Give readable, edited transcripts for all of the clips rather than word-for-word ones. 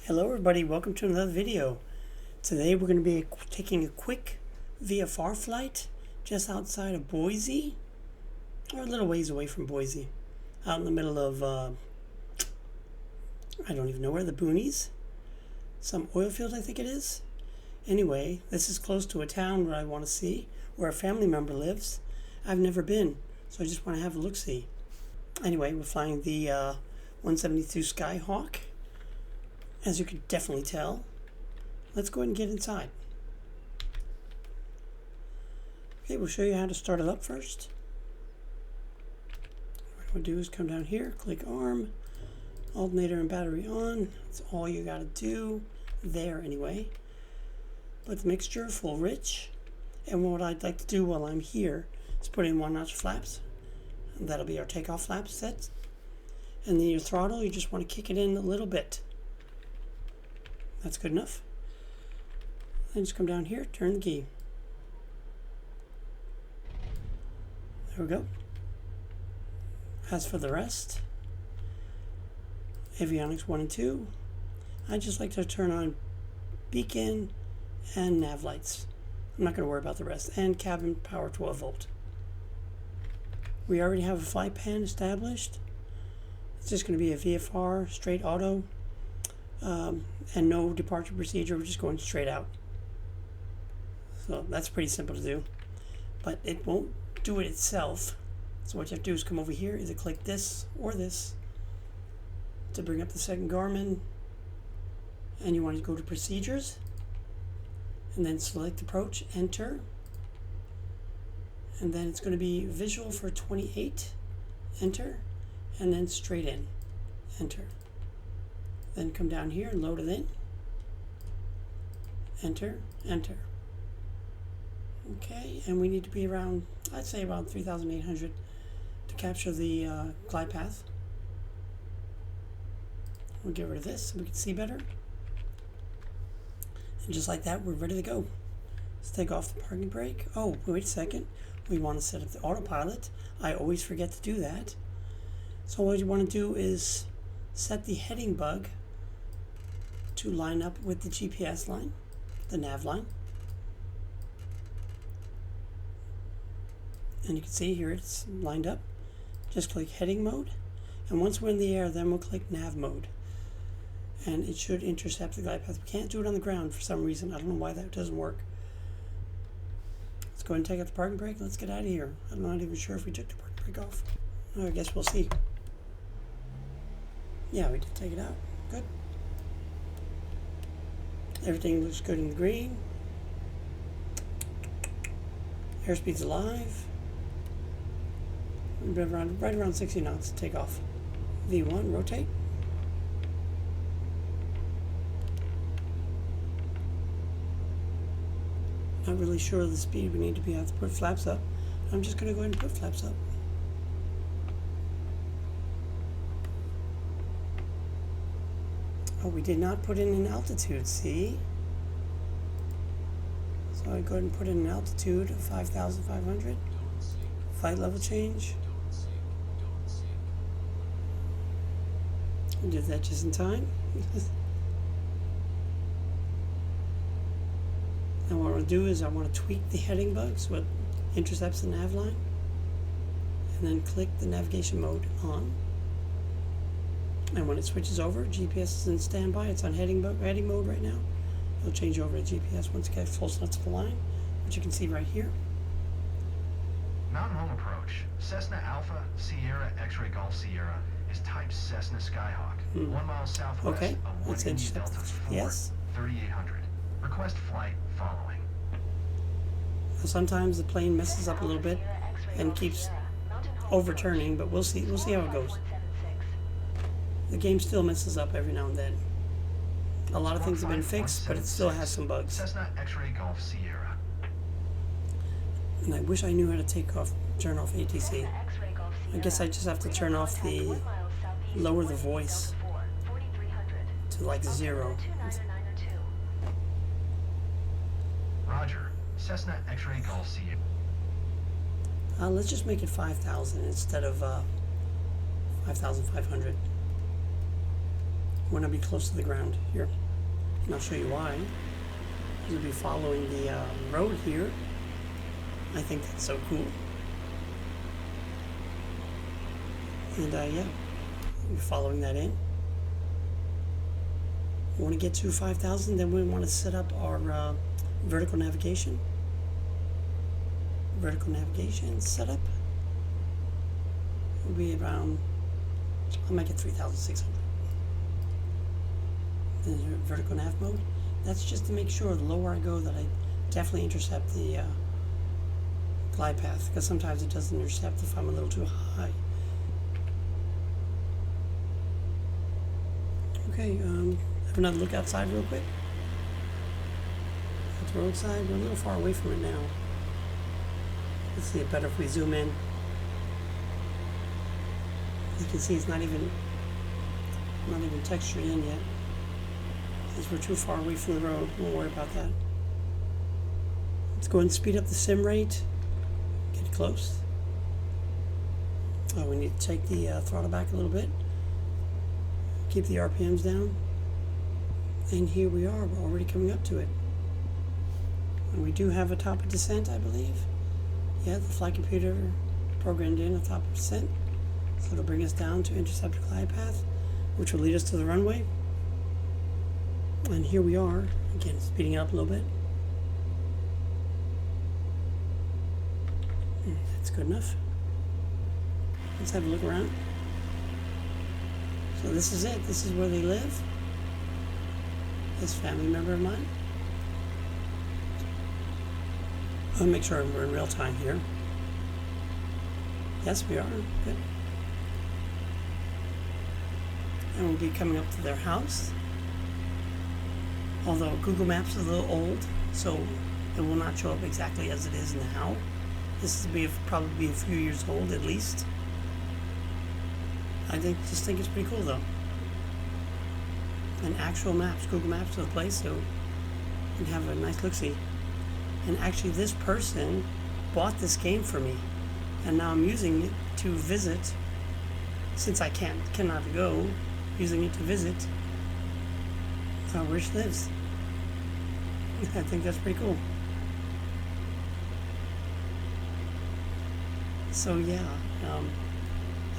Hello everybody, welcome to another video. Today we're going to be taking a quick VFR flight just outside of Boise, or a little ways away from Boise, out in the middle of, I don't even know where, the boonies? Some oil field I think it is. Anyway, this is close to a town where I want to see, where a family member lives. I've never been, so I just want to have a look-see. Anyway, we're flying the 172 Skyhawk. As you can definitely tell. Let's go ahead and get inside. Okay, we'll show you how to start it up first. What we'll do is come down here, click arm, alternator and battery on. That's all you gotta do there anyway. Put the mixture full rich. And what I'd like to do while I'm here is put in 1-notch flaps. And that'll be our takeoff flap set. And then your throttle, you just want to kick it in a little bit. That's good enough. Then just come down here, turn the key. There we go. As for the rest, avionics 1 and 2, I just like to turn on beacon and nav lights. I'm not going to worry about the rest. And cabin power 12 volt. We already have a flight pan established. It's just going to be a VFR, straight auto. And no departure procedure, we're just going straight out. So that's pretty simple to do, but it won't do it itself. So what you have to do is come over here, either click this or this to bring up the second Garmin, and you want to go to procedures and then select approach, enter, and then it's going to be visual for 28, enter, and then straight in, enter. Then come down here and load it in. Enter, enter. Okay, and we need to be around, I'd say around 3,800 to capture the glide path. We'll get rid of this so we can see better. And just like that, we're ready to go. Let's take off the parking brake. Oh, wait a second. We want to set up the autopilot. I always forget to do that. So what you want to do is set the heading bug to line up with the GPS line, the nav line. And you can see here it's lined up. Just click heading mode. And once we're in the air, then we'll click nav mode. And it should intercept the glide path. We can't do it on the ground for some reason. I don't know why that doesn't work. Let's go ahead and take out the parking brake. Let's get out of here. I'm not even sure if we took the parking brake off. I guess we'll see. Yeah, we did take it out. Good. Everything looks good in green. Airspeed's alive. Right around 60 knots. Take off. V1, rotate. Not really sure of the speed we need to be at to put flaps up. I'm just going to go ahead and put flaps up. Oh, we did not put in an altitude, see? So I go ahead and put in an altitude of 5,500. Flight level change. I did that just in time. Now what I want to do is I want to tweak the heading bug so it intercepts the nav line. And then click the navigation mode on. And when it switches over, GPS is in standby. It's on heading mode right now. It'll change over to GPS once it gets close enough to the line, which you can see right here. Mountain Home approach. Cessna Alpha Sierra X-Ray Golf Sierra is type Cessna Skyhawk. 1 mile southwest of 1 Indy Delta 4, yes. 3800. Request flight following. Sometimes the plane messes up a little bit and keeps overturning, but we'll see how it goes. The game still messes up every now and then. A lot of things have been fixed, but it still has some bugs. Cessna X-Ray Golf Sierra. And I wish I knew how to turn off ATC. I guess I just have to turn off lower the voice to like 0. Roger. Cessna X-Ray Golf Sierra. Let's just make it 5,000 instead of 5,500. when I'll be close to the ground here. And I'll show you why. You'll be following the road here. I think that's so cool. And yeah, we're following that in. We want to get to 5,000, then we want to set up our vertical navigation. Vertical navigation setup will be around, I'll make it 3,600. Then vertical nav mode. That's just to make sure the lower I go that I definitely intercept the glide path, because sometimes it doesn't intercept if I'm a little too high. Okay, have another look outside real quick. At the roadside, we're a little far away from it now. Let's see it better if we zoom in. You can see it's not even textured in yet. Since we're too far away from the road, won't worry about that. Let's go ahead and speed up the sim rate. Get close. Oh, we need to take the throttle back a little bit. Keep the RPMs down. And here we are, we're already coming up to it. And we do have a top of descent, I believe. Yeah, the flight computer programmed in a top of descent. So it'll bring us down to intercept the glide path, which will lead us to the runway. And here we are, again, speeding it up a little bit. That's good enough. Let's have a look around. So this is it. This is where they live. This family member of mine. I'll make sure we're in real time here. Yes, we are. Good. And we'll be coming up to their house. Although Google Maps is a little old, so it will not show up exactly as it is now. This is probably be a few years old at least. I just think it's pretty cool though. And actual maps, Google Maps of the place, so you can have a nice look-see. And actually this person bought this game for me, and now I'm using it to visit, since I cannot go, using it to visit where she lives. I think that's pretty cool. So yeah,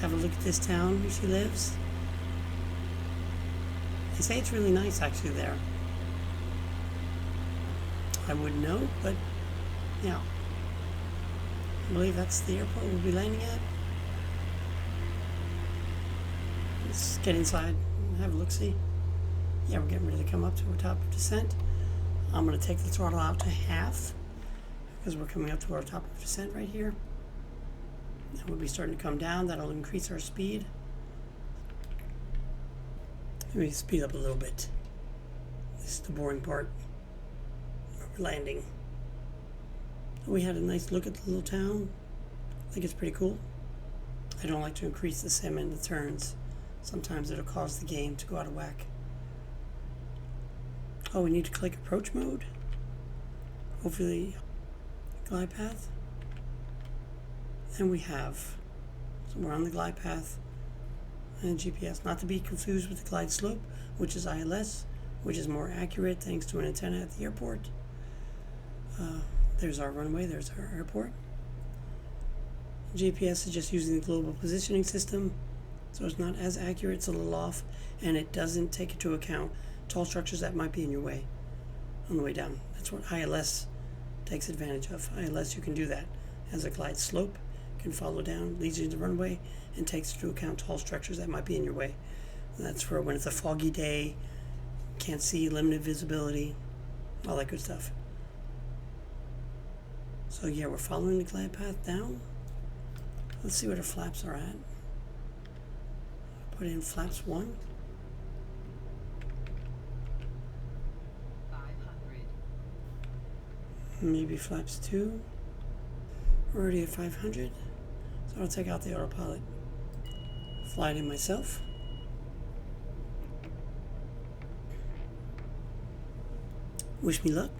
have a look at this town where she lives. They say it's really nice actually there. I wouldn't know, but yeah. I believe that's the airport we'll be landing at. Let's get inside and have a look-see. Yeah, we're getting ready to come up to our top of descent. I'm going to take the throttle out to half because we're coming up to our top of descent right here. And we'll be starting to come down. That'll increase our speed. Let me speed up a little bit. This is the boring part where we're landing. We had a nice look at the little town. I think it's pretty cool. I don't like to increase the sim and the turns. Sometimes it'll cause the game to go out of whack. Oh, we need to click approach mode. Hopefully, glide path. And we have. So we're on the glide path and GPS. Not to be confused with the glide slope, which is ILS, which is more accurate thanks to an antenna at the airport. There's our runway, there's our airport. GPS is just using the global positioning system, so it's not as accurate, it's a little off, and it doesn't take into account tall structures that might be in your way on the way down. That's what ILS takes advantage of. ILS, you can do that. As a glide slope, can follow down, leads you to the runway, and takes into account tall structures that might be in your way. And that's for when it's a foggy day, can't see, limited visibility, all that good stuff. So yeah, we're following the glide path down. Let's see what our flaps are at. Put in flaps 1. 500. Maybe flaps 2. We're already at 500. So I'll take out the autopilot. Fly it in myself. Wish me luck.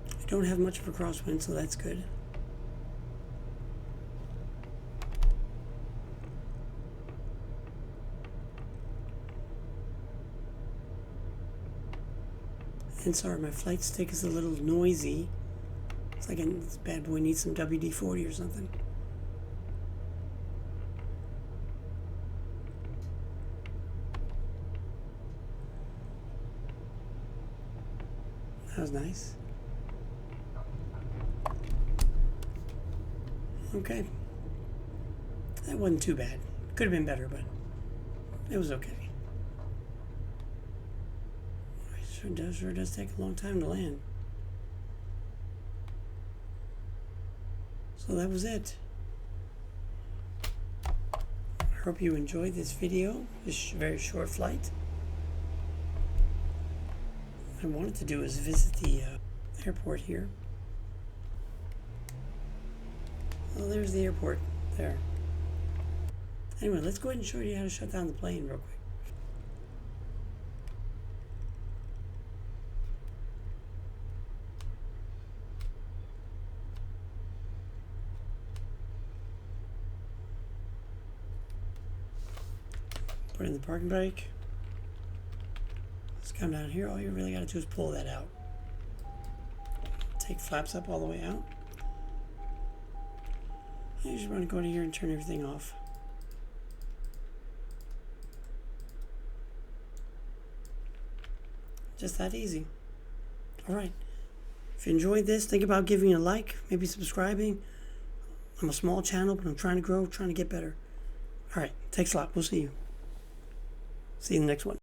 I don't have much of a crosswind, so that's good. And sorry, my flight stick is a little noisy. It's like this bad boy needs some WD-40 or something. That was nice. Okay. That wasn't too bad. Could have been better, but it was okay. It sure does take a long time to land. So that was it. I hope you enjoyed this video, this very short flight. What I wanted to do is visit the airport here. Oh, there's the airport there. Anyway, let's go ahead and show you how to shut down the plane real quick. Put in the parking brake. Let's come down here. All you really got to do is pull that out. Take flaps up all the way out. You just want to go in here and turn everything off. Just that easy. Alright. If you enjoyed this, think about giving a like, maybe subscribing. I'm a small channel, but I'm trying to grow, trying to get better. Alright, thanks a lot. We'll see you. See you in the next one.